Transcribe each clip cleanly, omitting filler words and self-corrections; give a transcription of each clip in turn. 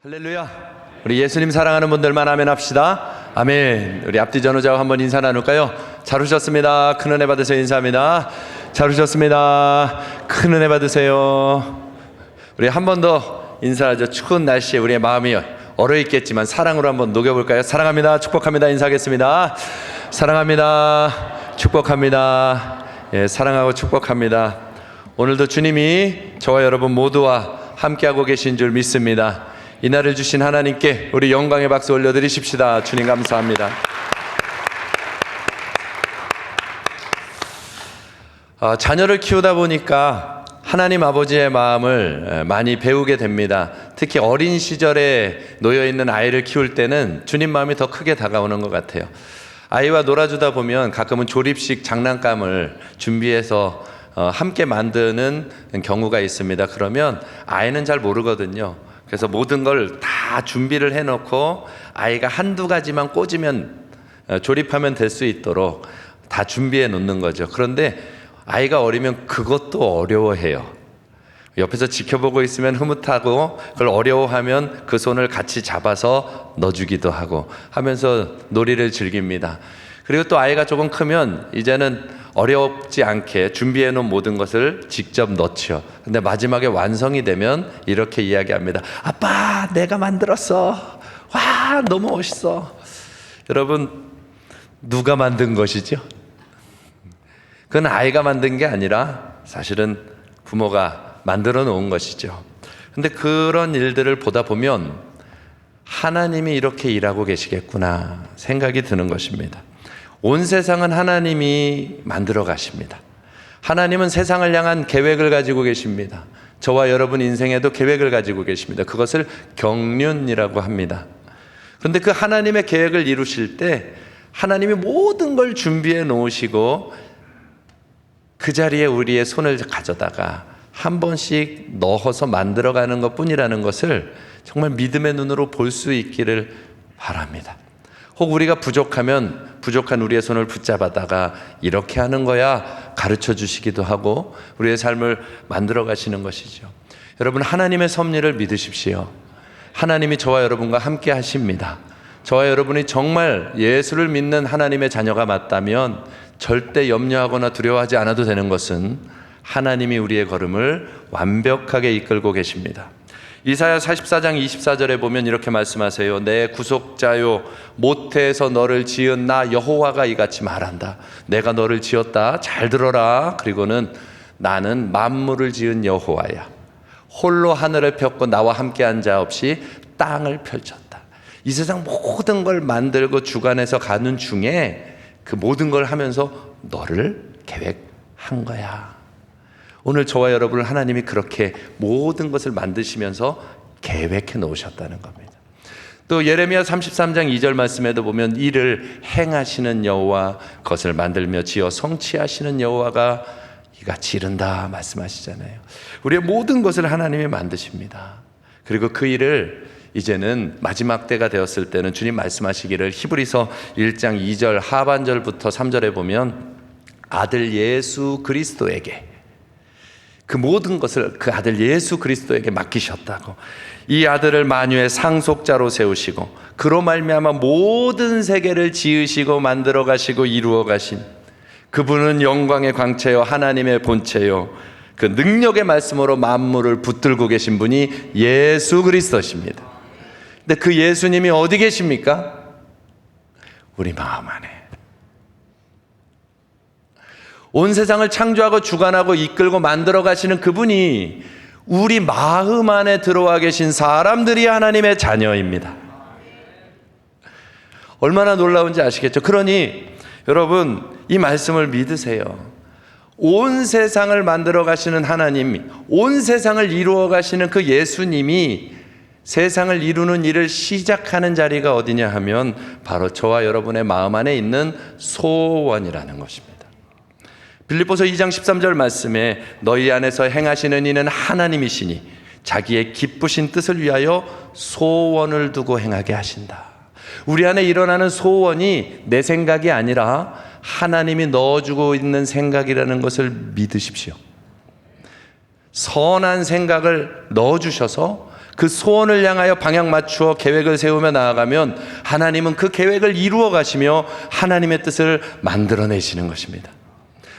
할렐루야. 우리 예수님 사랑하는 분들만 아멘 합시다. 아멘. 우리 앞뒤 전후자와 한번 인사 나눌까요? 잘 오셨습니다. 큰 은혜 받으세요. 인사합니다. 잘 오셨습니다. 큰 은혜 받으세요. 우리 한 번 더 인사하죠. 추운 날씨에 우리의 마음이 얼어 있겠지만 사랑으로 한번 녹여볼까요? 사랑합니다. 축복합니다. 인사하겠습니다. 사랑합니다. 축복합니다. 예, 사랑하고 축복합니다. 오늘도 주님이 저와 여러분 모두와 함께하고 계신 줄 믿습니다. 이날을 주신 하나님께 우리 영광의 박수 올려드리십시다. 주님 감사합니다. 자녀를 키우다 보니까 하나님 아버지의 마음을 많이 배우게 됩니다. 특히 어린 시절에 놓여있는 아이를 키울 때는 주님 마음이 더 크게 다가오는 것 같아요. 아이와 놀아주다 보면 가끔은 조립식 장난감을 준비해서 함께 만드는 경우가 있습니다. 그러면 아이는 잘 모르거든요. 그래서 모든 걸 다 준비를 해놓고 아이가 한두 가지만 꽂으면 조립하면 될 수 있도록 다 준비해 놓는 거죠. 그런데 아이가 어리면 그것도 어려워해요. 옆에서 지켜보고 있으면 흐뭇하고 그걸 어려워하면 그 손을 같이 잡아서 넣어주기도 하고 하면서 놀이를 즐깁니다. 그리고 또 아이가 조금 크면 이제는 어렵지 않게 준비해 놓은 모든 것을 직접 넣죠. 근데 마지막에 완성이 되면 이렇게 이야기합니다. 아빠, 내가 만들었어. 와, 너무 멋있어. 여러분, 누가 만든 것이죠? 그건 아이가 만든 게 아니라 사실은 부모가 만들어 놓은 것이죠. 근데 그런 일들을 보다 보면 하나님이 이렇게 일하고 계시겠구나 생각이 드는 것입니다. 온 세상은 하나님이 만들어 가십니다. 하나님은 세상을 향한 계획을 가지고 계십니다. 저와 여러분 인생에도 계획을 가지고 계십니다. 그것을 경륜이라고 합니다. 그런데 그 하나님의 계획을 이루실 때 하나님이 모든 걸 준비해 놓으시고 그 자리에 우리의 손을 가져다가 한 번씩 넣어서 만들어가는 것뿐이라는 것을 정말 믿음의 눈으로 볼 수 있기를 바랍니다. 혹 우리가 부족하면 부족한 우리의 손을 붙잡아다가 이렇게 하는 거야 가르쳐 주시기도 하고 우리의 삶을 만들어 가시는 것이죠. 여러분, 하나님의 섭리를 믿으십시오. 하나님이 저와 여러분과 함께 하십니다. 저와 여러분이 정말 예수를 믿는 하나님의 자녀가 맞다면 절대 염려하거나 두려워하지 않아도 되는 것은 하나님이 우리의 걸음을 완벽하게 이끌고 계십니다. 이사야 44장 24절에 보면 이렇게 말씀하세요. 내 구속자요, 모태에서 너를 지은 나 여호와가 이같이 말한다. 내가 너를 지었다. 잘 들어라. 그리고는 나는 만물을 지은 여호와야. 홀로 하늘을 폈고 나와 함께한 자 없이 땅을 펼쳤다. 이 세상 모든 걸 만들고 주관해서 가는 중에 그 모든 걸 하면서 너를 계획한 거야. 오늘 저와 여러분을 하나님이 그렇게 모든 것을 만드시면서 계획해 놓으셨다는 겁니다. 또 예레미야 33장 2절 말씀에도 보면 이를 행하시는 여호와, 것을 만들며 지어 성취하시는 여호와가 이같이 이른다 말씀하시잖아요. 우리의 모든 것을 하나님이 만드십니다. 그리고 그 일을 이제는 마지막 때가 되었을 때는 주님 말씀하시기를 히브리서 1장 2절 하반절부터 3절에 보면 아들 예수 그리스도에게 그 모든 것을 그 아들 예수 그리스도에게 맡기셨다고, 이 아들을 만유의 상속자로 세우시고 그로 말미암아 모든 세계를 지으시고 만들어 가시고 이루어 가신 그분은 영광의 광채요 하나님의 본체요 그 능력의 말씀으로 만물을 붙들고 계신 분이 예수 그리스도십니다. 근데 그 예수님이 어디 계십니까? 우리 마음 안에. 온 세상을 창조하고 주관하고 이끌고 만들어 가시는 그분이 우리 마음 안에 들어와 계신 사람들이 하나님의 자녀입니다. 얼마나 놀라운지 아시겠죠? 그러니 여러분, 이 말씀을 믿으세요. 온 세상을 만들어 가시는 하나님, 온 세상을 이루어 가시는 그 예수님이 세상을 이루는 일을 시작하는 자리가 어디냐 하면 바로 저와 여러분의 마음 안에 있는 소원이라는 것입니다. 빌립보서 2장 13절 말씀에 너희 안에서 행하시는 이는 하나님이시니 자기의 기쁘신 뜻을 위하여 소원을 두고 행하게 하신다. 우리 안에 일어나는 소원이 내 생각이 아니라 하나님이 넣어주고 있는 생각이라는 것을 믿으십시오. 선한 생각을 넣어주셔서 그 소원을 향하여 방향 맞추어 계획을 세우며 나아가면 하나님은 그 계획을 이루어 가시며 하나님의 뜻을 만들어내시는 것입니다.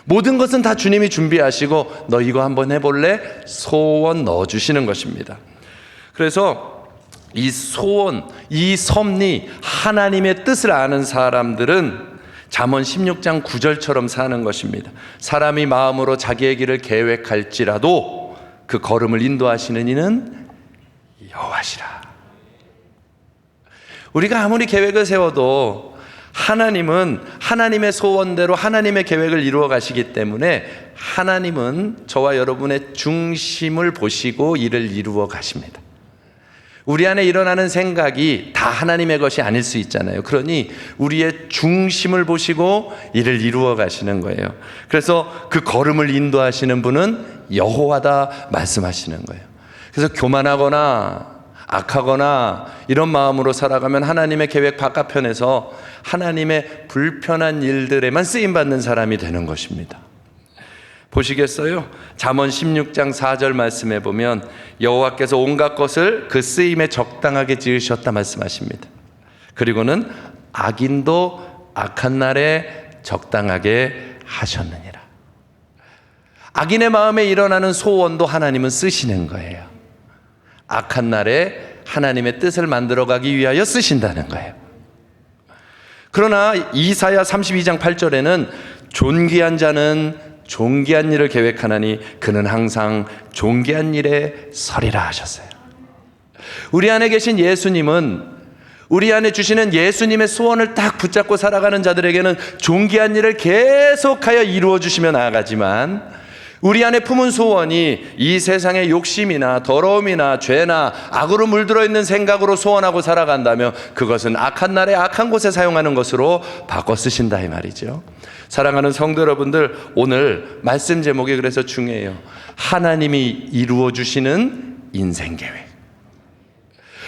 모든 것은 다 주님이 준비하시고 너 이거 한번 해볼래? 소원 넣어주시는 것입니다. 그래서 이 소원, 이 섭리, 하나님의 뜻을 아는 사람들은 잠언 16장 9절처럼 사는 것입니다. 사람이 마음으로 자기의 길을 계획할지라도 그 걸음을 인도하시는 이는 여호와시라. 우리가 아무리 계획을 세워도 하나님은 하나님의 소원대로 하나님의 계획을 이루어 가시기 때문에 하나님은 저와 여러분의 중심을 보시고 이를 이루어 가십니다. 우리 안에 일어나는 생각이 다 하나님의 것이 아닐 수 있잖아요. 그러니 우리의 중심을 보시고 이를 이루어 가시는 거예요. 그래서 그 걸음을 인도하시는 분은 여호와다 말씀하시는 거예요. 그래서 교만하거나 악하거나 이런 마음으로 살아가면 하나님의 계획 바깥편에서 하나님의 불편한 일들에만 쓰임받는 사람이 되는 것입니다. 보시겠어요? 잠언 16장 4절 말씀해 보면 여호와께서 온갖 것을 그 쓰임에 적당하게 지으셨다 말씀하십니다. 그리고는 악인도 악한 날에 적당하게 하셨느니라. 악인의 마음에 일어나는 소원도 하나님은 쓰시는 거예요. 악한 날에 하나님의 뜻을 만들어가기 위하여 쓰신다는 거예요. 그러나 이사야 32장 8절에는 존귀한 자는 존귀한 일을 계획하나니 그는 항상 존귀한 일에 서리라 하셨어요. 우리 안에 계신 예수님은 우리 안에 주시는 예수님의 소원을 딱 붙잡고 살아가는 자들에게는 존귀한 일을 계속하여 이루어 주시며 나아가지만 우리 안에 품은 소원이 이 세상의 욕심이나 더러움이나 죄나 악으로 물들어 있는 생각으로 소원하고 살아간다면 그것은 악한 날에 악한 곳에 사용하는 것으로 바꿔 쓰신다 이 말이죠. 사랑하는 성도 여러분들, 오늘 말씀 제목이 그래서 중요해요. 하나님이 이루어 주시는 인생 계획.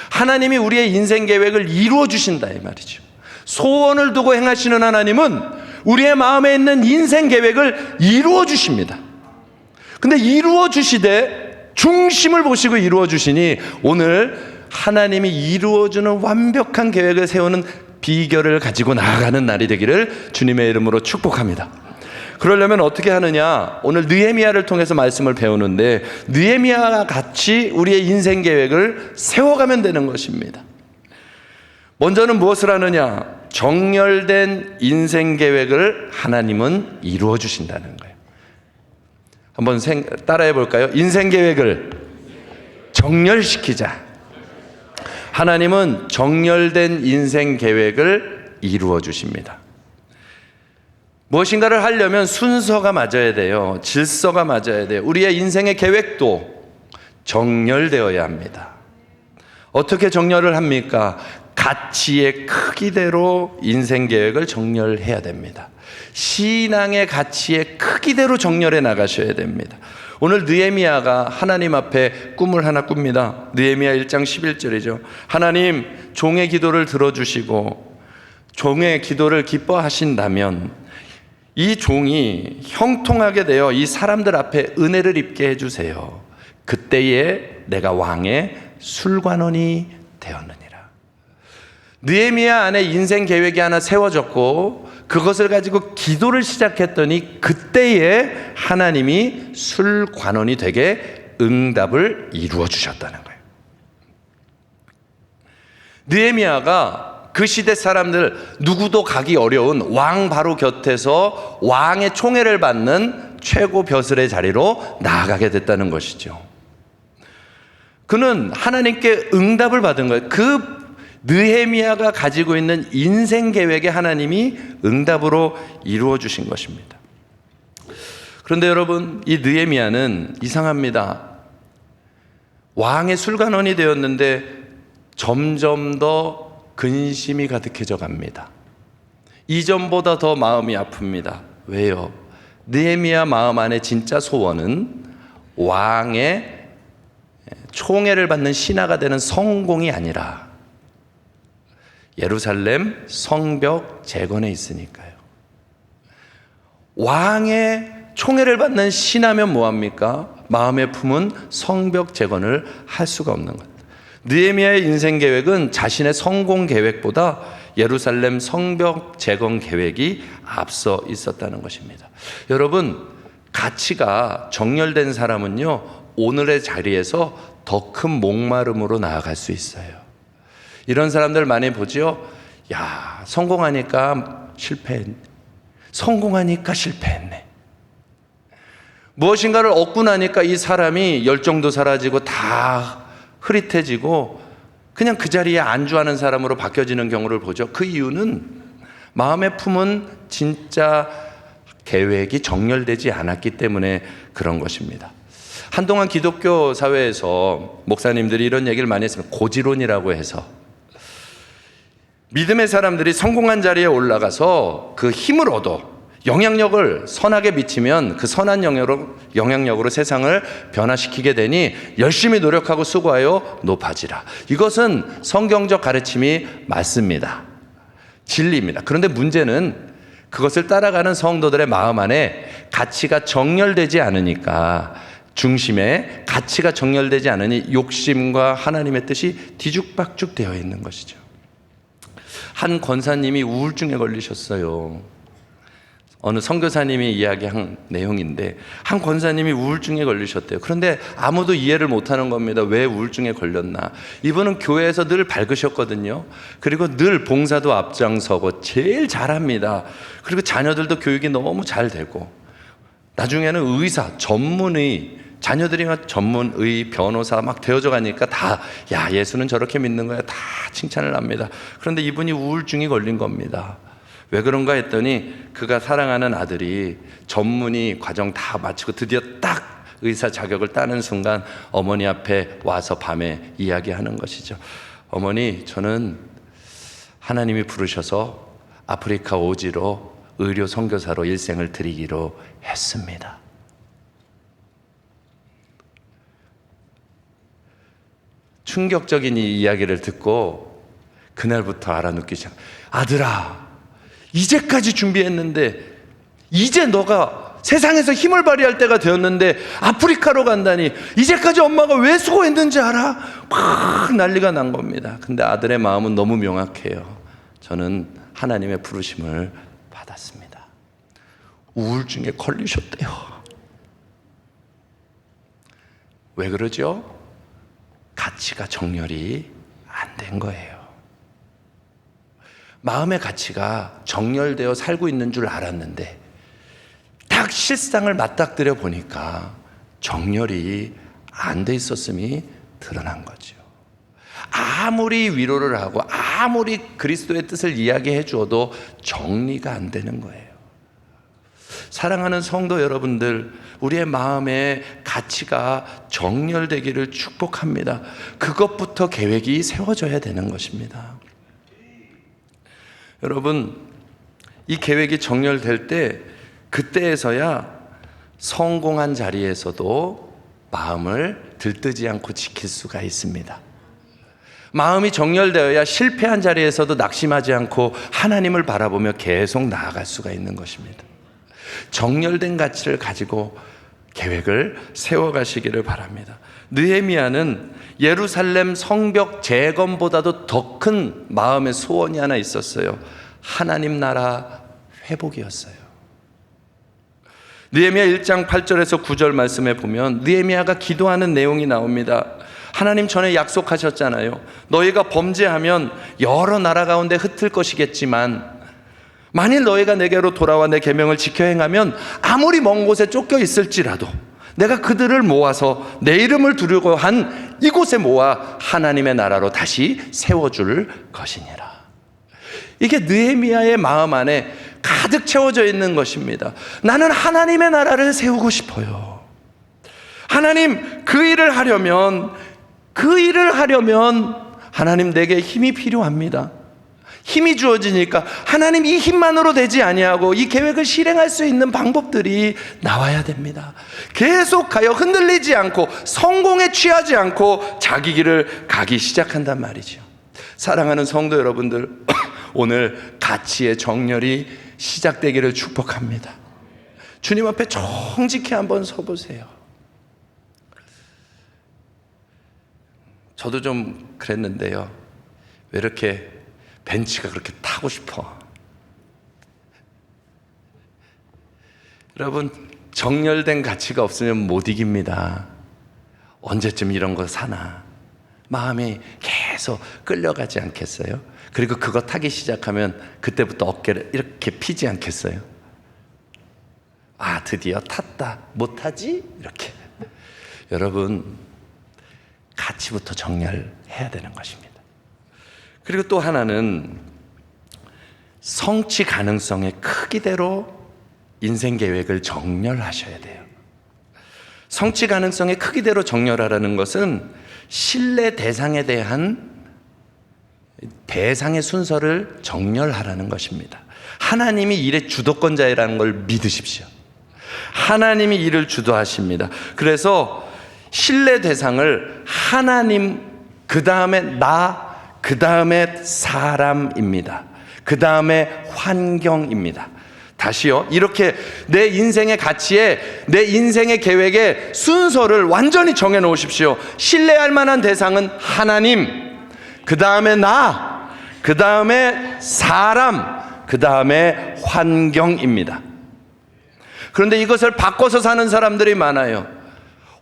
하나님이 우리의 인생 계획을 이루어 주신다 이 말이죠. 소원을 두고 행하시는 하나님은 우리의 마음에 있는 인생 계획을 이루어 주십니다. 근데 이루어 주시되 중심을 보시고 이루어 주시니 오늘 하나님이 이루어 주는 완벽한 계획을 세우는 비결을 가지고 나아가는 날이 되기를 주님의 이름으로 축복합니다. 그러려면 어떻게 하느냐? 오늘 느헤미야를 통해서 말씀을 배우는데 느헤미야와 같이 우리의 인생 계획을 세워가면 되는 것입니다. 먼저는 무엇을 하느냐? 정렬된 인생 계획을 하나님은 이루어 주신다는 거예요. 한번 따라해 볼까요? 인생 계획을 정렬시키자. 하나님은 정렬된 인생 계획을 이루어 주십니다. 무엇인가를 하려면 순서가 맞아야 돼요. 질서가 맞아야 돼요. 우리의 인생의 계획도 정렬되어야 합니다. 어떻게 정렬을 합니까? 가치의 크기대로 인생 계획을 정렬해야 됩니다. 신앙의 가치의 크기대로 정렬해 나가셔야 됩니다. 오늘 느헤미야가 하나님 앞에 꿈을 하나 꿉니다. 느헤미야 1장 11절이죠. 하나님, 종의 기도를 들어주시고 종의 기도를 기뻐하신다면 이 종이 형통하게 되어 이 사람들 앞에 은혜를 입게 해주세요. 그때에 내가 왕의 술관원이 되었느니라. 느헤미야 안에 인생 계획이 하나 세워졌고 그것을 가지고 기도를 시작했더니 그때에 하나님이 술관원이 되게 응답을 이루어 주셨다는 거예요. 느헤미야가 그 시대 사람들 누구도 가기 어려운 왕 바로 곁에서 왕의 총애를 받는 최고 벼슬의 자리로 나아가게 됐다는 것이죠. 그는 하나님께 응답을 받은 거예요. 그 느헤미야가 가지고 있는 인생 계획에 하나님이 응답으로 이루어 주신 것입니다. 그런데 여러분, 이 느헤미야는 이상합니다. 왕의 술관원이 되었는데 점점 더 근심이 가득해져 갑니다. 이전보다 더 마음이 아픕니다. 왜요? 느헤미야 마음 안에 진짜 소원은 왕의 총애를 받는 신하가 되는 성공이 아니라 예루살렘 성벽 재건에 있으니까요. 왕의 총애를 받는 신하면 뭐합니까? 마음에 품은 성벽 재건을 할 수가 없는 것. 느헤미야의 인생 계획은 자신의 성공 계획보다 예루살렘 성벽 재건 계획이 앞서 있었다는 것입니다. 여러분, 가치가 정렬된 사람은요, 오늘의 자리에서 더 큰 목마름으로 나아갈 수 있어요. 이런 사람들 많이 보죠. 야, 성공하니까 실패했네. 성공하니까 실패했네. 무엇인가를 얻고 나니까 이 사람이 열정도 사라지고 다 흐릿해지고 그냥 그 자리에 안주하는 사람으로 바뀌어지는 경우를 보죠. 그 이유는 마음에 품은 진짜 계획이 정렬되지 않았기 때문에 그런 것입니다. 한동안 기독교 사회에서 목사님들이 이런 얘기를 많이 했습니다. 고지론이라고 해서 믿음의 사람들이 성공한 자리에 올라가서 그 힘을 얻어 영향력을 선하게 미치면 그 선한 영향력으로 세상을 변화시키게 되니 열심히 노력하고 수고하여 높아지라. 이것은 성경적 가르침이 맞습니다. 진리입니다. 그런데 문제는 그것을 따라가는 성도들의 마음 안에 가치가 정렬되지 않으니까, 중심에 가치가 정렬되지 않으니 욕심과 하나님의 뜻이 뒤죽박죽 되어 있는 것이죠. 한 권사님이 우울증에 걸리셨어요. 어느 선교사님이 이야기한 내용인데, 한 권사님이 우울증에 걸리셨대요. 그런데 아무도 이해를 못하는 겁니다. 왜 우울증에 걸렸나. 이분은 교회에서 늘 밝으셨거든요. 그리고 늘 봉사도 앞장서고 제일 잘합니다. 그리고 자녀들도 교육이 너무 잘 되고, 나중에는 의사, 전문의, 자녀들이 전문의, 변호사 막 되어져 가니까 다, 야, 예수는 저렇게 믿는 거야, 다 칭찬을 합니다. 그런데 이분이 우울증이 걸린 겁니다. 왜 그런가 했더니 그가 사랑하는 아들이 전문의 과정 다 마치고 드디어 딱 의사 자격을 따는 순간 어머니 앞에 와서 밤에 이야기하는 것이죠. 어머니, 저는 하나님이 부르셔서 아프리카 오지로 의료 선교사로 일생을 드리기로 했습니다. 충격적인 이 이야기를 듣고 그날부터 알아놓기 시작. 아들아, 이제까지 준비했는데, 이제 너가 세상에서 힘을 발휘할 때가 되었는데 아프리카로 간다니, 이제까지 엄마가 왜 수고했는지 알아? 막 난리가 난 겁니다. 근데 아들의 마음은 너무 명확해요. 저는 하나님의 부르심을 받았습니다. 우울증에 걸리셨대요. 왜 그러죠? 가치가 정렬이 안 된 거예요. 마음의 가치가 정렬되어 살고 있는 줄 알았는데 딱 실상을 맞닥뜨려 보니까 정렬이 안 돼 있었음이 드러난 거죠. 아무리 위로를 하고 아무리 그리스도의 뜻을 이야기해 주어도 정리가 안 되는 거예요. 사랑하는 성도 여러분들, 우리의 마음의 가치가 정렬되기를 축복합니다. 그것부터 계획이 세워져야 되는 것입니다. 여러분, 이 계획이 정렬될 때, 그때에서야 성공한 자리에서도 마음을 들뜨지 않고 지킬 수가 있습니다. 마음이 정렬되어야 실패한 자리에서도 낙심하지 않고 하나님을 바라보며 계속 나아갈 수가 있는 것입니다. 정렬된 가치를 가지고 계획을 세워가시기를 바랍니다. 느헤미야는 예루살렘 성벽 재건보다도 더 큰 마음의 소원이 하나 있었어요. 하나님 나라 회복이었어요. 느헤미야 1장 8절에서 9절 말씀에 보면 느헤미야가 기도하는 내용이 나옵니다. 하나님 전에 약속하셨잖아요. 너희가 범죄하면 여러 나라 가운데 흩을 것이겠지만 만일 너희가 내게로 돌아와 내 계명을 지켜 행하면 아무리 먼 곳에 쫓겨 있을지라도 내가 그들을 모아서 내 이름을 두려고 한 이곳에 모아 하나님의 나라로 다시 세워줄 것이니라. 이게 느헤미야의 마음 안에 가득 채워져 있는 것입니다. 나는 하나님의 나라를 세우고 싶어요. 하나님, 그 일을 하려면 하나님 내게 힘이 필요합니다. 힘이 주어지니까 하나님 이 힘만으로 되지 아니하고 이 계획을 실행할 수 있는 방법들이 나와야 됩니다. 계속 가요. 흔들리지 않고 성공에 취하지 않고 자기 길을 가기 시작한단 말이죠. 사랑하는 성도 여러분들, 오늘 가치의 정렬이 시작되기를 축복합니다. 주님 앞에 정직히 한번 서보세요. 저도 좀 그랬는데요. 왜 이렇게 벤츠가 그렇게 타고 싶어? 여러분, 정렬된 가치가 없으면 못 이깁니다. 언제쯤 이런 거 사나? 마음이 계속 끌려가지 않겠어요? 그리고 그거 타기 시작하면 그때부터 어깨를 이렇게 피지 않겠어요? 아, 드디어 탔다. 못 타지? 이렇게. 여러분, 가치부터 정렬해야 되는 것입니다. 그리고 또 하나는 성취 가능성의 크기대로 인생 계획을 정렬하셔야 돼요. 성취 가능성의 크기대로 정렬하라는 것은 신뢰 대상에 대한 대상의 순서를 정렬하라는 것입니다. 하나님이 일의 주도권자라는 걸 믿으십시오. 하나님이 일을 주도하십니다. 그래서 신뢰 대상을 하나님, 그 다음에 나, 그 다음에 사람입니다. 그 다음에 환경입니다. 다시요. 이렇게 내 인생의 가치에, 내 인생의 계획에 순서를 완전히 정해 놓으십시오. 신뢰할 만한 대상은 하나님, 그 다음에 나, 그 다음에 사람, 그 다음에 환경입니다. 그런데 이것을 바꿔서 사는 사람들이 많아요.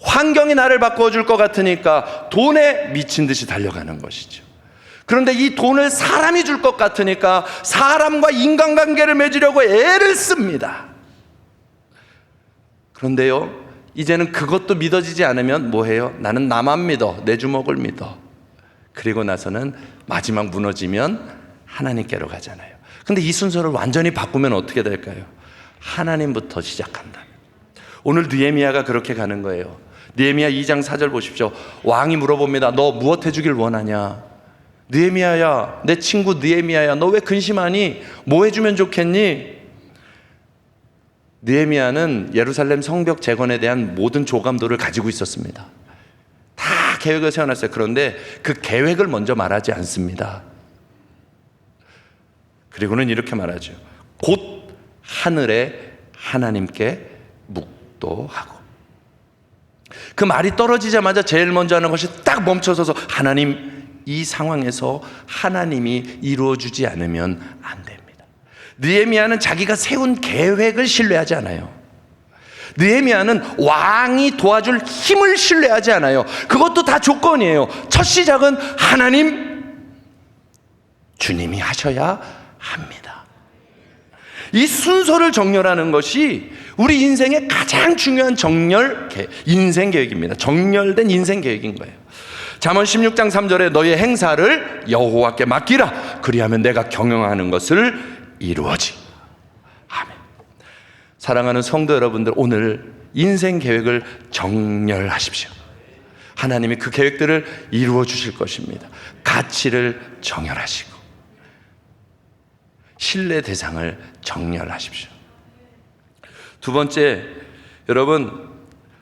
환경이 나를 바꿔줄 것 같으니까 돈에 미친 듯이 달려가는 것이죠. 그런데 이 돈을 사람이 줄 것 같으니까 사람과 인간관계를 맺으려고 애를 씁니다. 그런데요, 이제는 그것도 믿어지지 않으면 뭐 해요? 나는 나만 믿어, 내 주먹을 믿어. 그리고 나서는 마지막 무너지면 하나님께로 가잖아요. 근데 이 순서를 완전히 바꾸면 어떻게 될까요? 하나님부터 시작한다. 오늘 느헤미야가 그렇게 가는 거예요. 느헤미야 2장 4절 보십시오. 왕이 물어봅니다. 너 무엇 해주길 원하냐? 느헤미야야, 내 친구 느헤미야야, 너 왜 근심하니? 뭐 해주면 좋겠니? 느헤미야는 예루살렘 성벽 재건에 대한 모든 조감도를 가지고 있었습니다. 다 계획을 세워놨어요. 그런데 그 계획을 먼저 말하지 않습니다. 그리고는 이렇게 말하죠. 곧 하늘에 하나님께 묵도하고. 그 말이 떨어지자마자 제일 먼저 하는 것이 딱 멈춰서서 하나님, 이 상황에서 하나님이 이루어주지 않으면 안 됩니다. 느헤미야는 자기가 세운 계획을 신뢰하지 않아요. 느헤미야는 왕이 도와줄 힘을 신뢰하지 않아요. 그것도 다 조건이에요. 첫 시작은 하나님, 주님이 하셔야 합니다. 이 순서를 정렬하는 것이 우리 인생의 가장 중요한 인생 계획입니다. 정렬된 인생 계획인 거예요. 잠언 16장 3절에 너의 행사를 여호와께 맡기라. 그리하면 내가 경영하는 것을 이루어지. 아멘. 사랑하는 성도 여러분들, 오늘 인생 계획을 정렬하십시오. 하나님이 그 계획들을 이루어 주실 것입니다. 가치를 정렬하시고 신뢰 대상을 정렬하십시오. 두 번째, 여러분,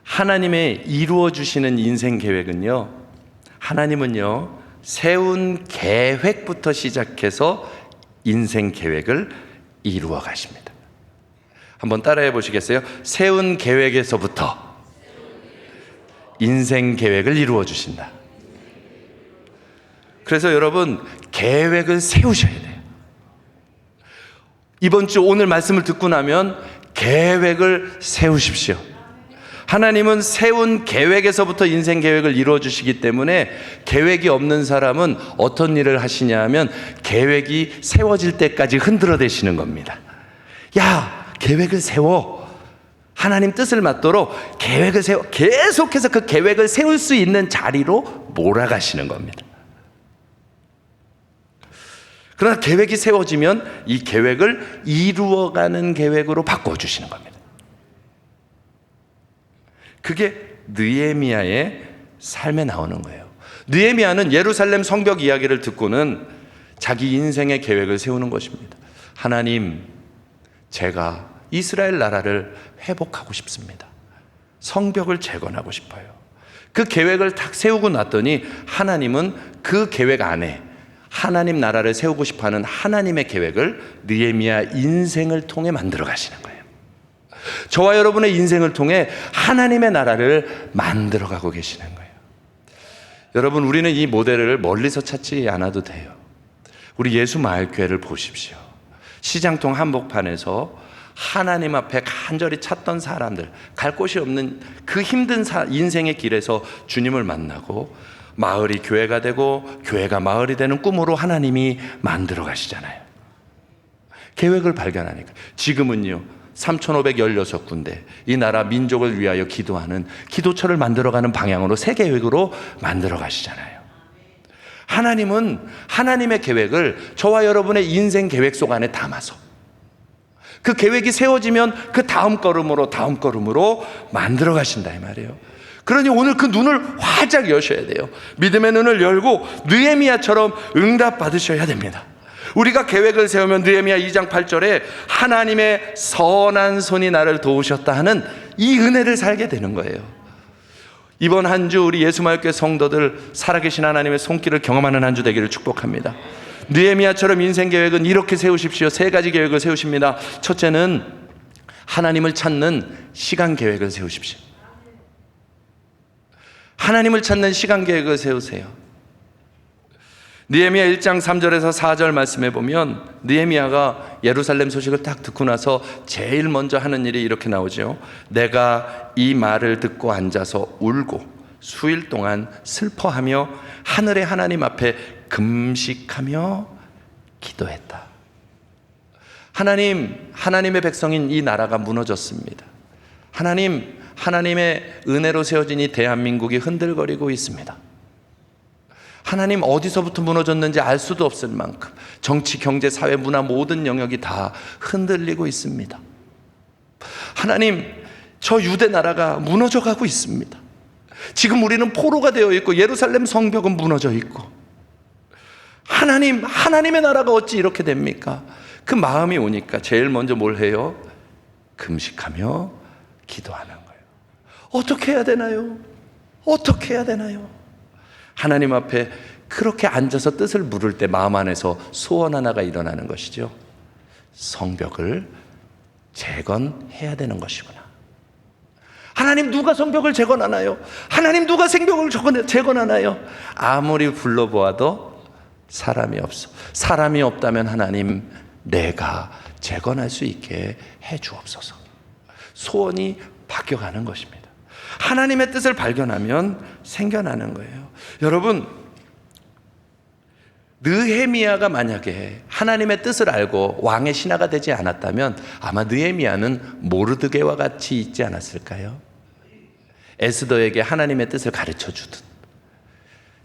하나님의 이루어 주시는 인생 계획은요, 하나님은요, 세운 계획부터 시작해서 인생 계획을 이루어 가십니다. 한번 따라해 보시겠어요? 세운 계획에서부터 인생 계획을 이루어 주신다. 그래서 여러분, 계획을 세우셔야 돼요. 이번 주 오늘 말씀을 듣고 나면 계획을 세우십시오. 하나님은 세운 계획에서부터 인생 계획을 이루어 주시기 때문에 계획이 없는 사람은 어떤 일을 하시냐 하면 계획이 세워질 때까지 흔들어대시는 겁니다. 야, 계획을 세워. 하나님 뜻을 맞도록 계획을 세워. 계속해서 그 계획을 세울 수 있는 자리로 몰아가시는 겁니다. 그러나 계획이 세워지면 이 계획을 이루어가는 계획으로 바꿔주시는 겁니다. 그게 느헤미야의 삶에 나오는 거예요. 느헤미야는 예루살렘 성벽 이야기를 듣고는 자기 인생의 계획을 세우는 것입니다. 하나님, 제가 이스라엘 나라를 회복하고 싶습니다. 성벽을 재건하고 싶어요. 그 계획을 딱 세우고 났더니 하나님은 그 계획 안에 하나님 나라를 세우고 싶어하는 하나님의 계획을 느헤미야 인생을 통해 만들어 가시는 거예요. 저와 여러분의 인생을 통해 하나님의 나라를 만들어 가고 계시는 거예요. 여러분, 우리는 이 모델을 멀리서 찾지 않아도 돼요. 우리 예수마을교회를 보십시오. 시장통 한복판에서 하나님 앞에 간절히 찾던 사람들, 갈 곳이 없는 그 힘든 인생의 길에서 주님을 만나고 마을이 교회가 되고 교회가 마을이 되는 꿈으로 하나님이 만들어 가시잖아요. 계획을 발견하니까 지금은요 3,516군데 이 나라 민족을 위하여 기도하는 기도처를 만들어가는 방향으로 새 계획으로 만들어 가시잖아요. 하나님은 하나님의 계획을 저와 여러분의 인생 계획 속 안에 담아서 그 계획이 세워지면 그 다음 걸음으로 만들어 가신다 이 말이에요. 그러니 오늘 그 눈을 활짝 여셔야 돼요. 믿음의 눈을 열고 느헤미야처럼 응답 받으셔야 됩니다. 우리가 계획을 세우면 느헤미야 2장 8절에 하나님의 선한 손이 나를 도우셨다 하는 이 은혜를 살게 되는 거예요. 이번 한 주 우리 예수마을교회 성도들 살아계신 하나님의 손길을 경험하는 한 주 되기를 축복합니다. 느헤미야처럼 인생 계획은 이렇게 세우십시오. 3가지 계획을 세우십니다. 첫째는 하나님을 찾는 시간 계획을 세우십시오. 하나님을 찾는 시간 계획을 세우세요. 느헤미야 1장 3절에서 4절 말씀해 보면 느헤미야가 예루살렘 소식을 딱 듣고 나서 제일 먼저 하는 일이 이렇게 나오죠. 내가 이 말을 듣고 앉아서 울고 수일 동안 슬퍼하며 하늘의 하나님 앞에 금식하며 기도했다. 하나님의 백성인 이 나라가 무너졌습니다. 하나님의 은혜로 세워진 이 대한민국이 흔들거리고 있습니다. 하나님 어디서부터 무너졌는지 알 수도 없을 만큼 정치, 경제, 사회, 문화 모든 영역이 다 흔들리고 있습니다. 하나님, 저 유대 나라가 무너져가고 있습니다. 지금 우리는 포로가 되어 있고 예루살렘 성벽은 무너져 있고 하나님의 나라가 어찌 이렇게 됩니까? 그 마음이 오니까 제일 먼저 뭘 해요? 금식하며 기도하는 거예요. 어떻게 해야 되나요? 어떻게 해야 되나요? 하나님 앞에 그렇게 앉아서 뜻을 물을 때 마음 안에서 소원 하나가 일어나는 것이죠. 성벽을 재건해야 되는 것이구나. 하나님, 누가 성벽을 재건하나요? 하나님, 누가 생벽을 재건하나요? 아무리 불러보아도 사람이 없어. 사람이 없다면 하나님, 내가 재건할 수 있게 해 주옵소서. 소원이 바뀌어가는 것입니다. 하나님의 뜻을 발견하면 생겨나는 거예요. 여러분, 느헤미야가 만약에 하나님의 뜻을 알고 왕의 신하가 되지 않았다면 아마 느헤미야는 모르드게와 같이 있지 않았을까요? 에스더에게 하나님의 뜻을 가르쳐 주듯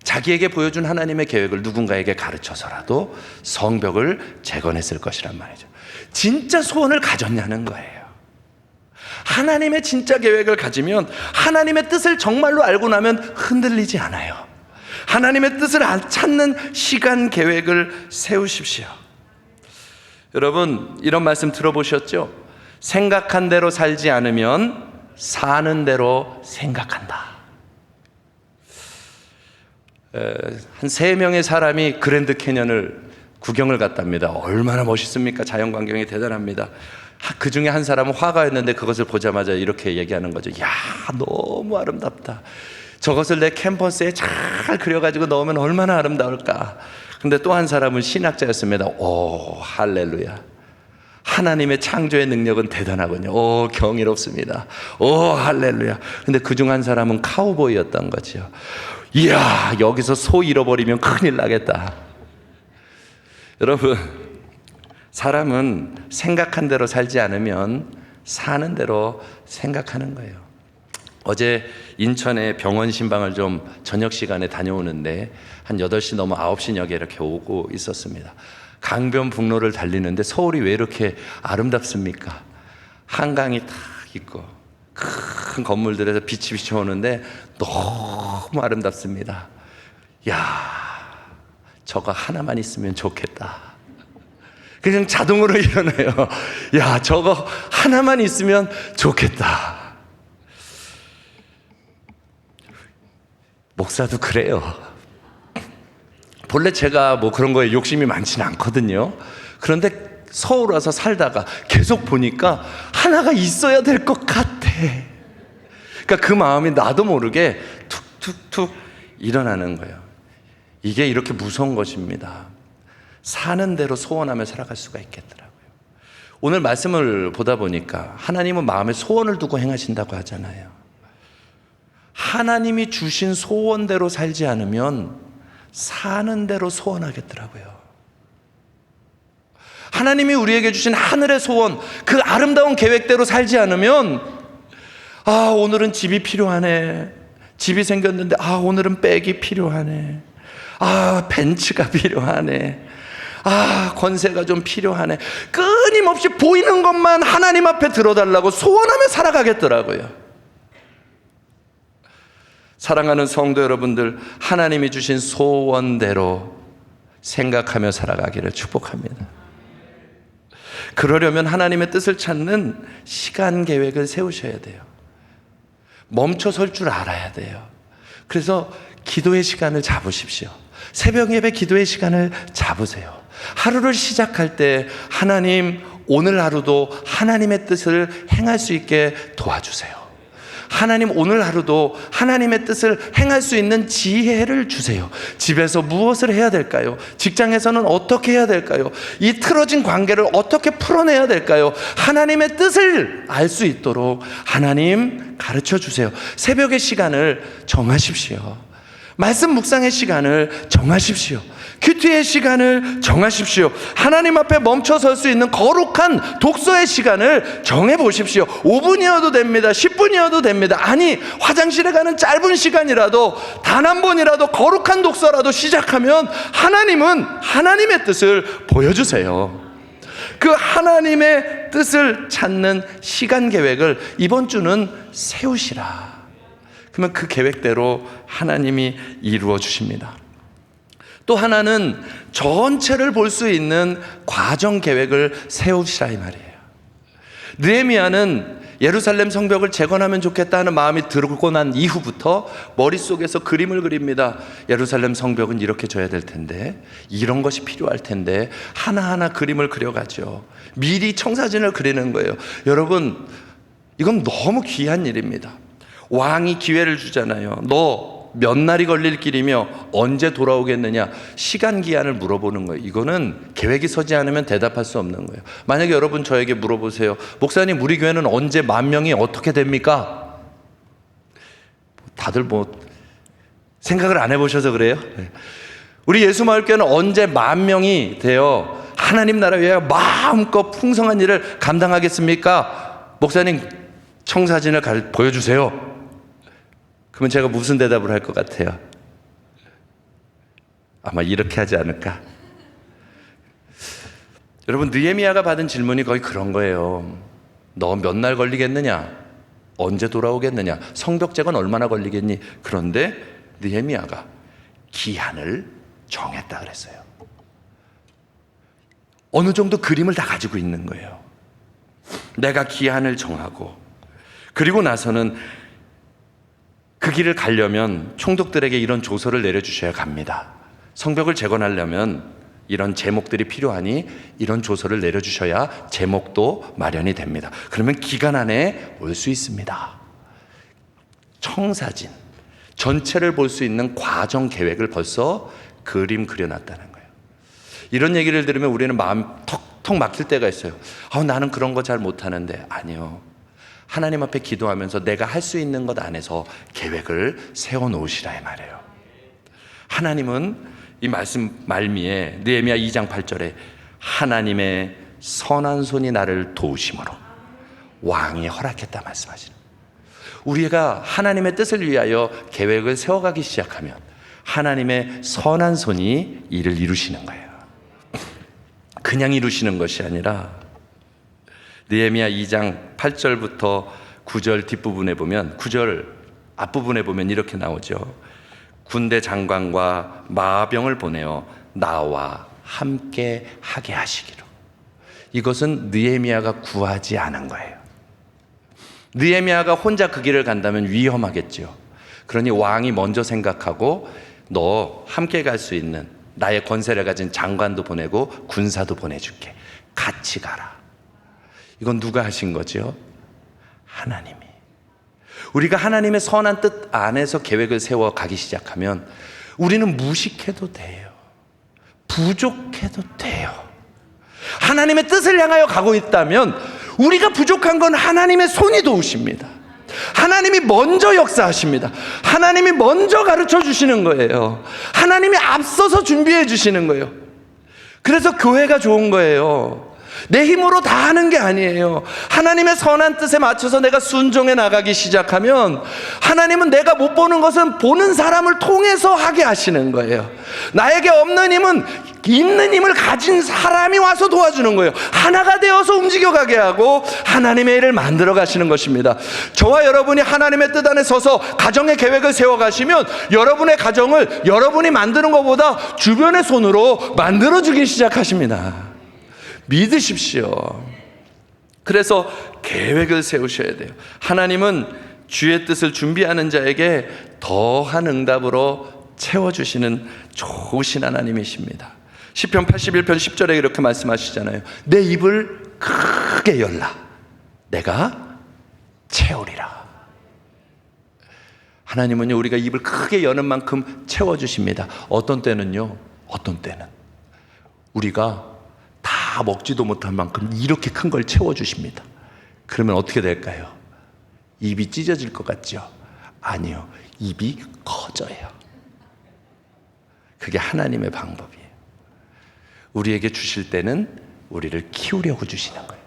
자기에게 보여준 하나님의 계획을 누군가에게 가르쳐서라도 성벽을 재건했을 것이란 말이죠. 진짜 소원을 가졌냐는 거예요. 하나님의 진짜 계획을 가지면 하나님의 뜻을 정말로 알고 나면 흔들리지 않아요. 하나님의 뜻을 찾는 시간 계획을 세우십시오. 여러분, 이런 말씀 들어보셨죠? 생각한 대로 살지 않으면 사는 대로 생각한다. 한 3명의 사람이 그랜드 캐년을 구경을 갔답니다. 얼마나 멋있습니까? 자연 광경이 대단합니다. 그 중에 한 사람은 화가였는데 그것을 보자마자 이렇게 얘기하는 거죠. 야, 너무 아름답다. 저것을 내 캔버스에 잘 그려가지고 넣으면 얼마나 아름다울까. 근데 또 한 사람은 신학자였습니다. 오, 할렐루야. 하나님의 창조의 능력은 대단하군요. 오, 경이롭습니다. 오, 할렐루야. 근데 그중 한 사람은 카우보이였던 거죠. 이야, 여기서 소 잃어버리면 큰일 나겠다. 여러분, 사람은 생각한 대로 살지 않으면 사는 대로 생각하는 거예요. 어제 인천에 병원 신방을 좀 저녁 시간에 다녀오는데 한 8시 넘어 9시녘에 이렇게 오고 있었습니다. 강변북로를 달리는데 서울이 왜 이렇게 아름답습니까? 한강이 탁 있고 큰 건물들에서 빛이 비춰오는데 너무 아름답습니다. 야, 저거 하나만 있으면 좋겠다. 그냥 자동으로 일어나요. 야, 저거 하나만 있으면 좋겠다. 목사도 그래요. 본래 제가 뭐 그런 거에 욕심이 많지는 않거든요. 그런데 서울 와서 살다가 계속 보니까 하나가 있어야 될 것 같아. 그러니까 그 마음이 나도 모르게 툭툭툭 일어나는 거예요. 이게 이렇게 무서운 것입니다. 사는 대로 소원하며 살아갈 수가 있겠더라고요. 오늘 말씀을 보다 보니까 하나님은 마음에 소원을 두고 행하신다고 하잖아요. 하나님이 주신 소원대로 살지 않으면 사는 대로 소원하겠더라고요. 하나님이 우리에게 주신 하늘의 소원, 그 아름다운 계획대로 살지 않으면 오늘은 집이 필요하네. 집이 생겼는데 오늘은 백이 필요하네. 벤츠가 필요하네. 권세가 좀 필요하네. 끊임없이 보이는 것만 하나님 앞에 들어달라고 소원하며 살아가겠더라고요. 사랑하는 성도 여러분들, 하나님이 주신 소원대로 생각하며 살아가기를 축복합니다. 그러려면 하나님의 뜻을 찾는 시간 계획을 세우셔야 돼요. 멈춰 설 줄 알아야 돼요. 그래서 기도의 시간을 잡으십시오. 새벽 예배 기도의 시간을 잡으세요. 하루를 시작할 때 하나님, 오늘 하루도 하나님의 뜻을 행할 수 있게 도와주세요. 하나님, 오늘 하루도 하나님의 뜻을 행할 수 있는 지혜를 주세요. 집에서 무엇을 해야 될까요? 직장에서는 어떻게 해야 될까요? 이 틀어진 관계를 어떻게 풀어내야 될까요? 하나님의 뜻을 알 수 있도록 하나님 가르쳐 주세요. 새벽의 시간을 정하십시오. 말씀 묵상의 시간을 정하십시오. 큐티의 시간을 정하십시오. 하나님 앞에 멈춰 설 수 있는 거룩한 독서의 시간을 정해보십시오. 5분이어도 됩니다. 10분이어도 됩니다. 아니, 화장실에 가는 짧은 시간이라도 단 한 번이라도 거룩한 독서라도 시작하면 하나님은 하나님의 뜻을 보여주세요. 그 하나님의 뜻을 찾는 시간 계획을 이번 주는 세우시라. 그러면 그 계획대로 하나님이 이루어 주십니다. 또 하나는 전체를 볼 수 있는 과정 계획을 세우시라 이 말이에요. 느헤미야는 예루살렘 성벽을 재건하면 좋겠다는 마음이 들고 난 이후부터 머릿속에서 그림을 그립니다. 예루살렘 성벽은 이렇게 져야 될 텐데, 이런 것이 필요할 텐데, 하나하나 그림을 그려가죠. 미리 청사진을 그리는 거예요. 여러분, 이건 너무 귀한 일입니다. 왕이 기회를 주잖아요. 너 몇 날이 걸릴 길이며 언제 돌아오겠느냐, 시간 기한을 물어보는 거예요. 이거는 계획이 서지 않으면 대답할 수 없는 거예요. 만약에 여러분 저에게 물어보세요. 목사님, 우리 교회는 언제 10,000명이 어떻게 됩니까? 다들 생각을 안 해보셔서 그래요? 우리 예수마을교회는 언제 10,000명이 되어 하나님 나라 위하여 마음껏 풍성한 일을 감당하겠습니까? 목사님, 청사진을 보여주세요. 그러면 제가 무슨 대답을 할 것 같아요? 아마 이렇게 하지 않을까? 여러분, 느헤미야가 받은 질문이 거의 그런 거예요. 너 몇 날 걸리겠느냐? 언제 돌아오겠느냐? 성벽 재건 얼마나 걸리겠니? 그런데 느헤미야가 기한을 정했다 그랬어요. 어느 정도 그림을 다 가지고 있는 거예요. 내가 기한을 정하고, 그리고 나서는 그 길을 가려면 총독들에게 이런 조서를 내려주셔야 갑니다. 성벽을 재건하려면 이런 제목들이 필요하니 이런 조서를 내려주셔야 제목도 마련이 됩니다. 그러면 기간 안에 올 수 있습니다. 청사진, 전체를 볼 수 있는 과정 계획을 벌써 그림 그려놨다는 거예요. 이런 얘기를 들으면 우리는 마음 턱턱 막힐 때가 있어요. 나는 그런 거 잘 못하는데. 아니요. 하나님 앞에 기도하면서 내가 할 수 있는 것 안에서 계획을 세워놓으시라 이 말이에요. 하나님은 이 말씀 말미에 느헤미야 2장 8절에 하나님의 선한 손이 나를 도우심으로 왕이 허락했다 말씀하시는 거예요. 우리가 하나님의 뜻을 위하여 계획을 세워가기 시작하면 하나님의 선한 손이 이를 이루시는 거예요. 그냥 이루시는 것이 아니라 느헤미야 2장 8절부터 9절 뒷부분에 보면, 9절 앞부분에 보면 이렇게 나오죠. 군대 장관과 마병을 보내어 나와 함께 하게 하시기로. 이것은 느헤미야가 구하지 않은 거예요. 느헤미야가 혼자 그 길을 간다면 위험하겠죠. 그러니 왕이 먼저 생각하고 너 함께 갈 수 있는 나의 권세를 가진 장관도 보내고 군사도 보내줄게. 같이 가라. 이건 누가 하신 거죠? 하나님이. 우리가 하나님의 선한 뜻 안에서 계획을 세워 가기 시작하면 우리는 무식해도 돼요. 부족해도 돼요. 하나님의 뜻을 향하여 가고 있다면 우리가 부족한 건 하나님의 손이 도우십니다. 하나님이 먼저 역사하십니다. 하나님이 먼저 가르쳐 주시는 거예요. 하나님이 앞서서 준비해 주시는 거예요. 그래서 교회가 좋은 거예요. 내 힘으로 다 하는 게 아니에요. 하나님의 선한 뜻에 맞춰서 내가 순종해 나가기 시작하면 하나님은 내가 못 보는 것은 보는 사람을 통해서 하게 하시는 거예요. 나에게 없는 힘은 있는 힘을 가진 사람이 와서 도와주는 거예요. 하나가 되어서 움직여가게 하고 하나님의 일을 만들어 가시는 것입니다. 저와 여러분이 하나님의 뜻 안에 서서 가정의 계획을 세워 가시면 여러분의 가정을 여러분이 만드는 것보다 주변의 손으로 만들어 주기 시작하십니다. 믿으십시오. 그래서 계획을 세우셔야 돼요. 하나님은 주의 뜻을 준비하는 자에게 더한 응답으로 채워주시는 좋으신 하나님이십니다. 시편 81편 10절에 이렇게 말씀하시잖아요. 내 입을 크게 열라 내가 채우리라. 하나님은요, 우리가 입을 크게 여는 만큼 채워주십니다. 어떤 때는 우리가 다 먹지도 못할 만큼 이렇게 큰 걸 채워주십니다. 그러면 어떻게 될까요? 입이 찢어질 것 같죠? 아니요, 입이 커져요. 그게 하나님의 방법이에요. 우리에게 주실 때는 우리를 키우려고 주시는 거예요.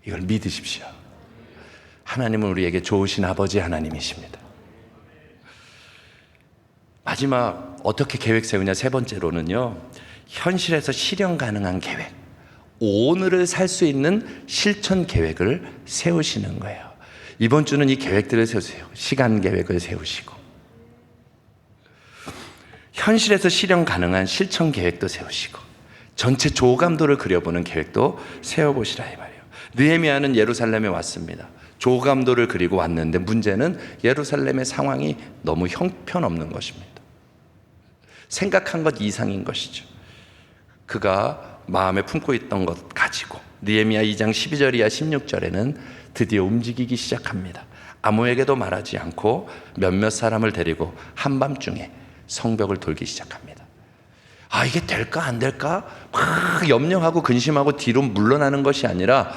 이걸 믿으십시오. 하나님은 우리에게 좋으신 아버지 하나님이십니다. 마지막 어떻게 계획 세우냐, 세 번째로는요, 현실에서 실현 가능한 계획, 오늘을 살 수 있는 실천 계획을 세우시는 거예요. 이번 주는 이 계획들을 세우세요. 시간 계획을 세우시고 현실에서 실현 가능한 실천 계획도 세우시고 전체 조감도를 그려보는 계획도 세워보시라 이 말이에요. 느헤미야는 예루살렘에 왔습니다. 조감도를 그리고 왔는데 문제는 예루살렘의 상황이 너무 형편없는 것입니다. 생각한 것 이상인 것이죠. 그가 마음에 품고 있던 것 가지고 느헤미야 2장 12절 이하 16절에는 드디어 움직이기 시작합니다. 아무에게도 말하지 않고 몇몇 사람을 데리고 한밤중에 성벽을 돌기 시작합니다. 아, 이게 될까 안 될까 막 염려하고 근심하고 뒤로 물러나는 것이 아니라,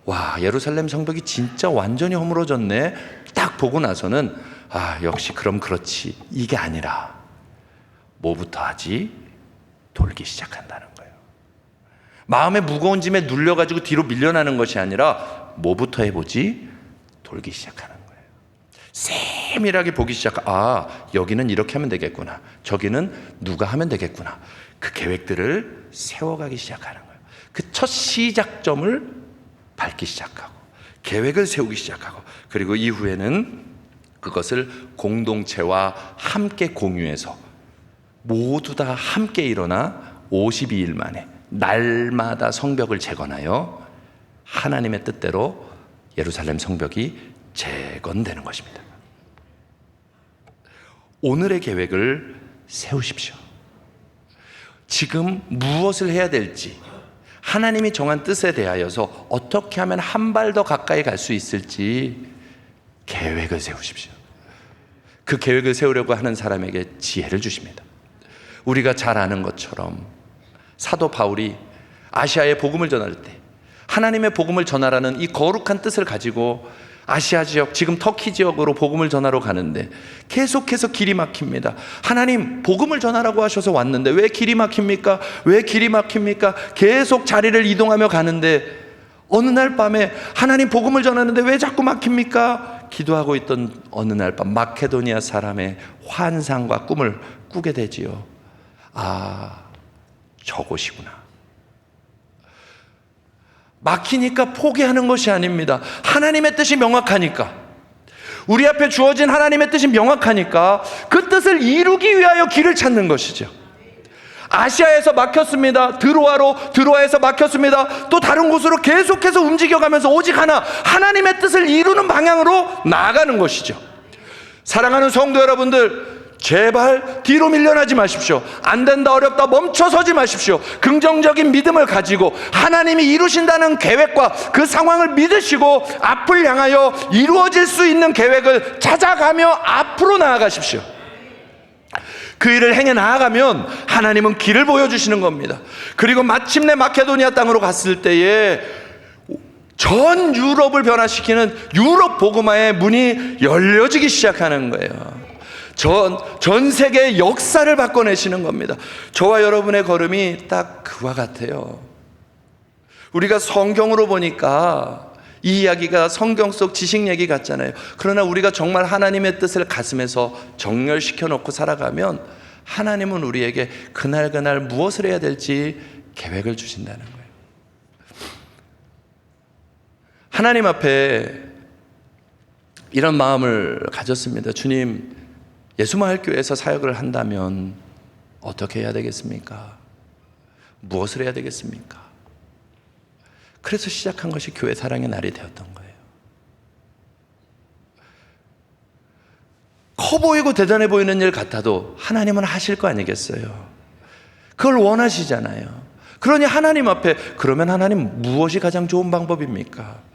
와, 예루살렘 성벽이 진짜 완전히 허물어졌네 딱 보고 나서는, 아, 역시 그럼 그렇지, 이게 아니라 뭐부터 하지? 돌기 시작한다는 거예요. 마음의 무거운 짐에 눌려가지고 뒤로 밀려나는 것이 아니라 뭐부터 해보지? 돌기 시작하는 거예요. 세밀하게 보기 여기는 이렇게 하면 되겠구나, 저기는 누가 하면 되겠구나. 그 계획들을 세워가기 시작하는 거예요. 그 첫 시작점을 밟기 시작하고 계획을 세우기 시작하고, 그리고 이후에는 그것을 공동체와 함께 공유해서 모두 다 함께 일어나 52일 만에 날마다 성벽을 재건하여 하나님의 뜻대로 예루살렘 성벽이 재건되는 것입니다. 오늘의 계획을 세우십시오. 지금 무엇을 해야 될지, 하나님이 정한 뜻에 대하여서 어떻게 하면 한 발 더 가까이 갈 수 있을지 계획을 세우십시오. 그 계획을 세우려고 하는 사람에게 지혜를 주십니다. 우리가 잘 아는 것처럼 사도 바울이 아시아에 복음을 전할 때 하나님의 복음을 전하라는 이 거룩한 뜻을 가지고 아시아 지역, 지금 터키 지역으로 복음을 전하러 가는데 계속해서 길이 막힙니다. 하나님, 복음을 전하라고 하셔서 왔는데 왜 길이 막힙니까? 왜 길이 막힙니까? 계속 자리를 이동하며 가는데 어느 날 밤에 하나님, 복음을 전하는데 왜 자꾸 막힙니까? 기도하고 있던 어느 날 밤 마케도니아 사람의 환상과 꿈을 꾸게 되지요. 아, 저곳이구나. 막히니까 포기하는 것이 아닙니다. 하나님의 뜻이 명확하니까, 우리 앞에 주어진 하나님의 뜻이 명확하니까 그 뜻을 이루기 위하여 길을 찾는 것이죠. 아시아에서 막혔습니다. 드로아에서 막혔습니다. 또 다른 곳으로 계속해서 움직여가면서 오직 하나, 하나님의 뜻을 이루는 방향으로 나아가는 것이죠. 사랑하는 성도 여러분들, 제발 뒤로 밀려나지 마십시오. 안 된다, 어렵다, 멈춰서지 마십시오. 긍정적인 믿음을 가지고 하나님이 이루신다는 계획과 그 상황을 믿으시고 앞을 향하여 이루어질 수 있는 계획을 찾아가며 앞으로 나아가십시오. 그 일을 행해 나아가면 하나님은 길을 보여주시는 겁니다. 그리고 마침내 마케도니아 땅으로 갔을 때에 전 유럽을 변화시키는 유럽 복음화의 문이 열려지기 시작하는 거예요. 전 세계의 역사를 바꿔내시는 겁니다. 저와 여러분의 걸음이 딱 그와 같아요. 우리가 성경으로 보니까 이 이야기가 성경 속 지식 얘기 같잖아요. 그러나 우리가 정말 하나님의 뜻을 가슴에서 정렬시켜 놓고 살아가면 하나님은 우리에게 그날 무엇을 해야 될지 계획을 주신다는 거예요. 하나님 앞에 이런 마음을 가졌습니다. 주님, 예수마을교회에서 사역을 한다면 어떻게 해야 되겠습니까? 무엇을 해야 되겠습니까? 그래서 시작한 것이 교회 사랑의 날이 되었던 거예요. 커 보이고 대단해 보이는 일 같아도 하나님은 하실 거 아니겠어요? 그걸 원하시잖아요. 그러니 하나님 앞에, 그러면 하나님 무엇이 가장 좋은 방법입니까?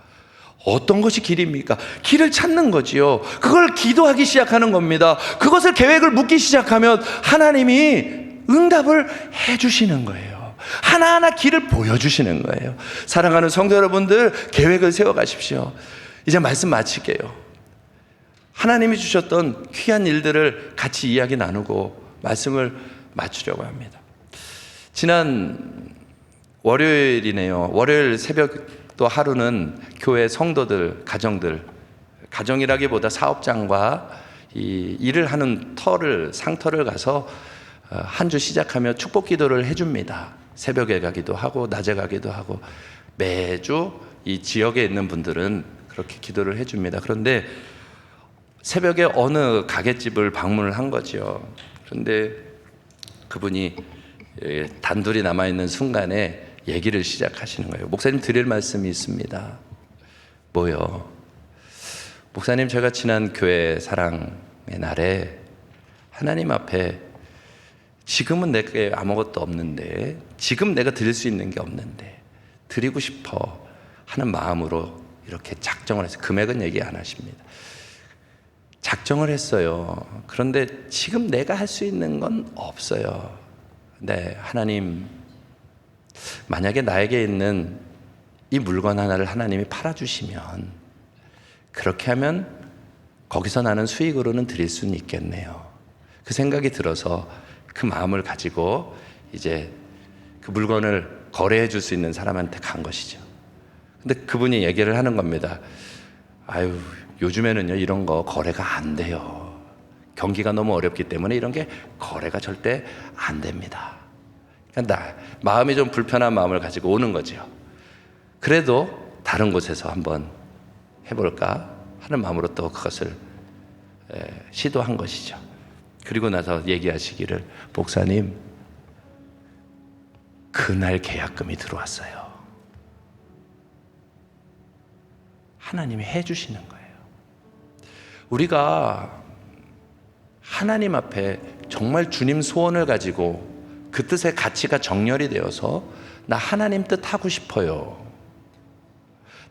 어떤 것이 길입니까? 길을 찾는 거지요. 그걸 기도하기 시작하는 겁니다. 그것을 계획을 묻기 시작하면 하나님이 응답을 해주시는 거예요. 하나하나 길을 보여주시는 거예요. 사랑하는 성도 여러분들, 계획을 세워가십시오. 이제 말씀 마칠게요. 하나님이 주셨던 귀한 일들을 같이 이야기 나누고 말씀을 마치려고 합니다. 지난 월요일이네요. 월요일 새벽 또 하루는 교회 성도들, 가정이라기보다 사업장과 이 일을 하는 상터를 가서 한 주 시작하며 축복 기도를 해줍니다. 새벽에 가기도 하고 낮에 가기도 하고 매주 이 지역에 있는 분들은 그렇게 기도를 해줍니다. 그런데 새벽에 어느 가게집을 방문을 한 거죠. 그런데 그분이 단둘이 남아있는 순간에 얘기를 시작하시는 거예요. 목사님, 드릴 말씀이 있습니다. 뭐요? 목사님, 제가 지난 교회 사랑의 날에 하나님 앞에 지금은 내게 아무것도 없는데, 지금 내가 드릴 수 있는 게 없는데 드리고 싶어 하는 마음으로 이렇게 작정을 했어요. 금액은 얘기 안 하십니다. 작정을 했어요. 그런데 지금 내가 할 수 있는 건 없어요. 네, 하나님, 만약에 나에게 있는 이 물건 하나를 하나님이 팔아주시면, 그렇게 하면 거기서 나는 수익으로는 드릴 수는 있겠네요. 그 생각이 들어서 그 마음을 가지고 이제 그 물건을 거래해 줄 수 있는 사람한테 간 것이죠. 근데 그분이 얘기를 하는 겁니다. 아유, 요즘에는요 이런 거 거래가 안 돼요. 경기가 너무 어렵기 때문에 이런 게 거래가 절대 안 됩니다. 그러니까 마음이 좀 불편한 마음을 가지고 오는 거죠. 그래도 다른 곳에서 한번 해볼까 하는 마음으로 또 그것을 시도한 것이죠. 그리고 나서 얘기하시기를, 목사님, 그날 계약금이 들어왔어요. 하나님이 해주시는 거예요. 우리가 하나님 앞에 정말 주님 소원을 가지고 그 뜻의 가치가 정렬이 되어서 나 하나님 뜻 하고 싶어요.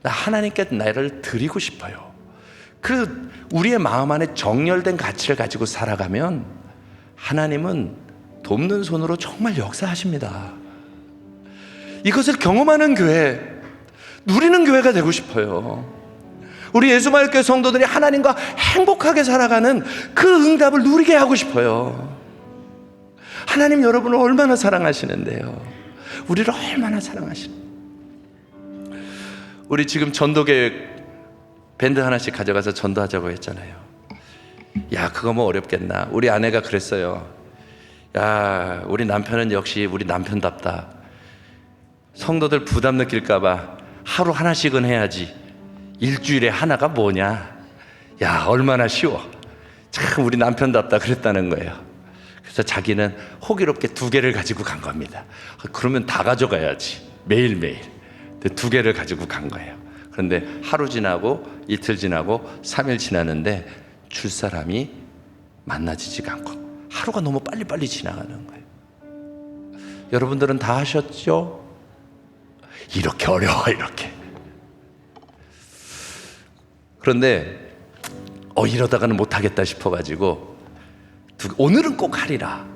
나 하나님께 나를 드리고 싶어요. 그 우리의 마음 안에 정렬된 가치를 가지고 살아가면 하나님은 돕는 손으로 정말 역사하십니다. 이것을 경험하는 교회, 누리는 교회가 되고 싶어요. 우리 예수마을교회 성도들이 하나님과 행복하게 살아가는 그 응답을 누리게 하고 싶어요. 하나님 여러분을 얼마나 사랑하시는데요. 우리를 얼마나 사랑하시는데요. 우리 지금 전도계획 밴드 하나씩 가져가서 전도하자고 했잖아요. 야, 그거 뭐 어렵겠나. 우리 아내가 그랬어요. 야, 우리 남편은 역시 우리 남편답다. 성도들 부담 느낄까봐 하루 하나씩은 해야지. 일주일에 하나가 뭐냐. 야, 얼마나 쉬워. 참 우리 남편답다 그랬다는 거예요. 그래서 자기는 호기롭게 2개를 가지고 간 겁니다. 그러면 다 가져가야지. 매일매일. 2개를 가지고 간 거예요. 그런데 하루 지나고 이틀 지나고 3일 지나는데 줄 사람이 만나지지가 않고 하루가 너무 빨리빨리 지나가는 거예요. 여러분들은 다 하셨죠? 이렇게 어려워, 이렇게. 그런데 이러다가는 못하겠다 싶어가지고 오늘은 꼭 하리라.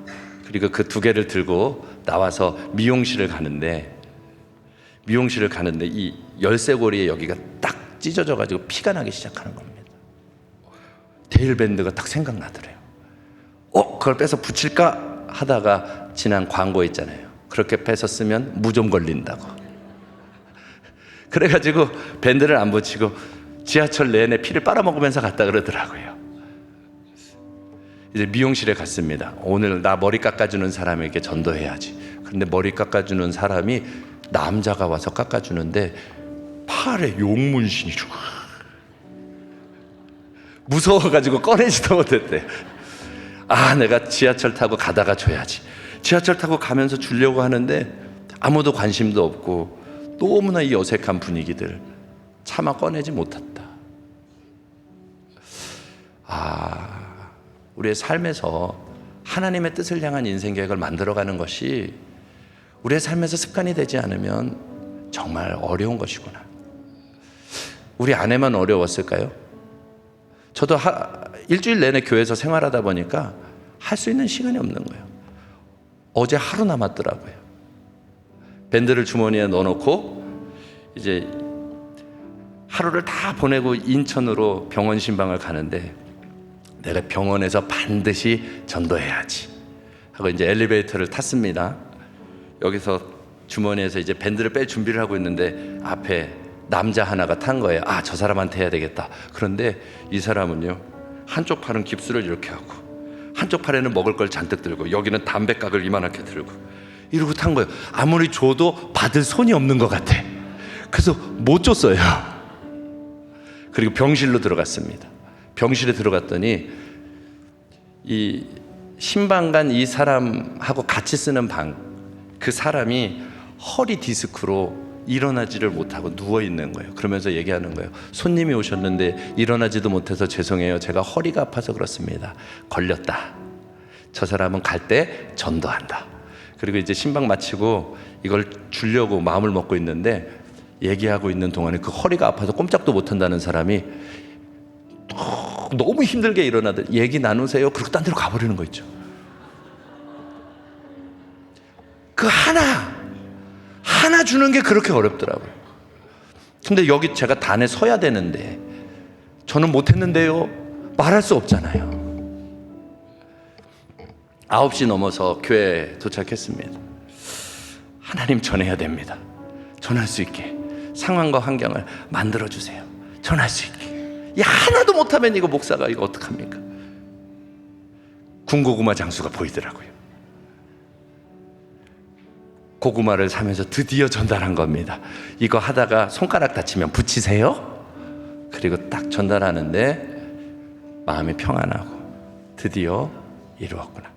그리고 그 2개를 들고 나와서 미용실을 가는데 이 열쇠고리에 여기가 딱 찢어져가지고 피가 나기 시작하는 겁니다. 데일밴드가 딱 생각나더래요. 그걸 빼서 붙일까 하다가 지난 광고 있잖아요. 그렇게 빼서 쓰면 무좀 걸린다고. 그래가지고 밴드를 안 붙이고 지하철 내내 피를 빨아먹으면서 갔다 그러더라고요. 이제 미용실에 갔습니다. 오늘 나 머리 깎아주는 사람에게 전도해야지. 그런데 머리 깎아주는 사람이 남자가 와서 깎아주는데 팔에 용문신이 무서워가지고 꺼내지도 못했대. 내가 지하철 타고 가다가 줘야지. 지하철 타고 가면서 주려고 하는데 아무도 관심도 없고 너무나 이 어색한 분위기들 차마 꺼내지 못했다. 우리의 삶에서 하나님의 뜻을 향한 인생 계획을 만들어가는 것이 우리의 삶에서 습관이 되지 않으면 정말 어려운 것이구나. 우리 아내만 어려웠을까요? 저도 일주일 내내 교회에서 생활하다 보니까 할 수 있는 시간이 없는 거예요. 어제 하루 남았더라고요. 밴드를 주머니에 넣어놓고 이제 하루를 다 보내고 인천으로 병원 신방을 가는데 내가 병원에서 반드시 전도해야지 하고 이제 엘리베이터를 탔습니다. 여기서 주머니에서 이제 밴드를 뺄 준비를 하고 있는데 앞에 남자 하나가 탄 거예요. 저 사람한테 해야 되겠다. 그런데 이 사람은요, 한쪽 팔은 깁스를 이렇게 하고 한쪽 팔에는 먹을 걸 잔뜩 들고 여기는 담배각을 이만하게 들고 이러고 탄 거예요. 아무리 줘도 받을 손이 없는 것 같아. 그래서 못 줬어요. 그리고 병실로 들어갔습니다. 병실에 들어갔더니 이 신방간 이 사람하고 같이 쓰는 방, 그 사람이 허리 디스크로 일어나지를 못하고 누워있는 거예요. 그러면서 얘기하는 거예요. 손님이 오셨는데 일어나지도 못해서 죄송해요. 제가 허리가 아파서 그렇습니다. 걸렸다. 저 사람은 갈 때 전도한다. 그리고 이제 신방 마치고 이걸 주려고 마음을 먹고 있는데 얘기하고 있는 동안에 그 허리가 아파서 꼼짝도 못한다는 사람이 너무 힘들게 일어나듯 얘기 나누세요. 그리고 딴 데로 가버리는 거 있죠. 그 하나 주는 게 그렇게 어렵더라고요. 근데 여기 제가 단에 서야 되는데 저는 못했는데요. 말할 수 없잖아요. 9시 넘어서 교회에 도착했습니다. 하나님 전해야 됩니다. 전할 수 있게 상황과 환경을 만들어주세요. 전할 수 있게. 하나도 못하면 이거 목사가 이거 어떡합니까? 군고구마 장수가 보이더라고요. 고구마를 사면서 드디어 전달한 겁니다. 이거 하다가 손가락 다치면 붙이세요. 그리고 딱 전달하는데 마음이 평안하고 드디어 이루었구나.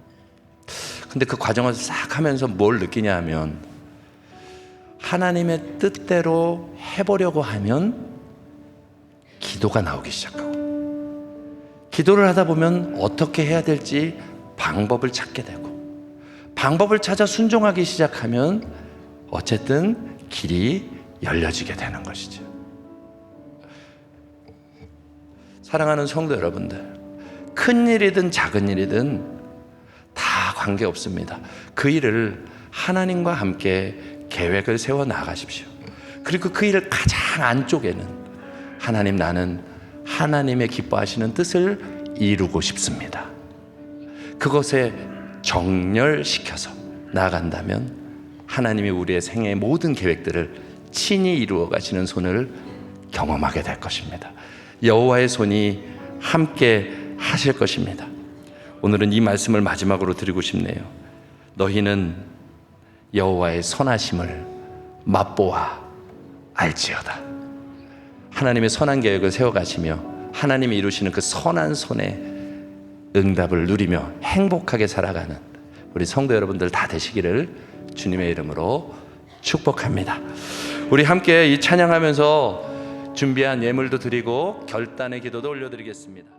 근데 그 과정을 싹 하면서 뭘 느끼냐 하면 하나님의 뜻대로 해보려고 하면 기도가 나오기 시작하고, 기도를 하다 보면 어떻게 해야 될지 방법을 찾게 되고, 방법을 찾아 순종하기 시작하면 어쨌든 길이 열려지게 되는 것이죠. 사랑하는 성도 여러분들, 큰 일이든 작은 일이든 다 관계없습니다. 그 일을 하나님과 함께 계획을 세워 나가십시오. 그리고 그 일을 가장 안쪽에는 하나님, 나는 하나님의 기뻐하시는 뜻을 이루고 싶습니다. 그것에 정렬시켜서 나아간다면 하나님이 우리의 생애의 모든 계획들을 친히 이루어 가시는 손을 경험하게 될 것입니다. 여호와의 손이 함께 하실 것입니다. 오늘은 이 말씀을 마지막으로 드리고 싶네요. 너희는 여호와의 선하심을 맛보아 알지어다. 하나님의 선한 계획을 세워가시며 하나님이 이루시는 그 선한 손에 응답을 누리며 행복하게 살아가는 우리 성도 여러분들 다 되시기를 주님의 이름으로 축복합니다. 우리 함께 이 찬양하면서 준비한 예물도 드리고 결단의 기도도 올려드리겠습니다.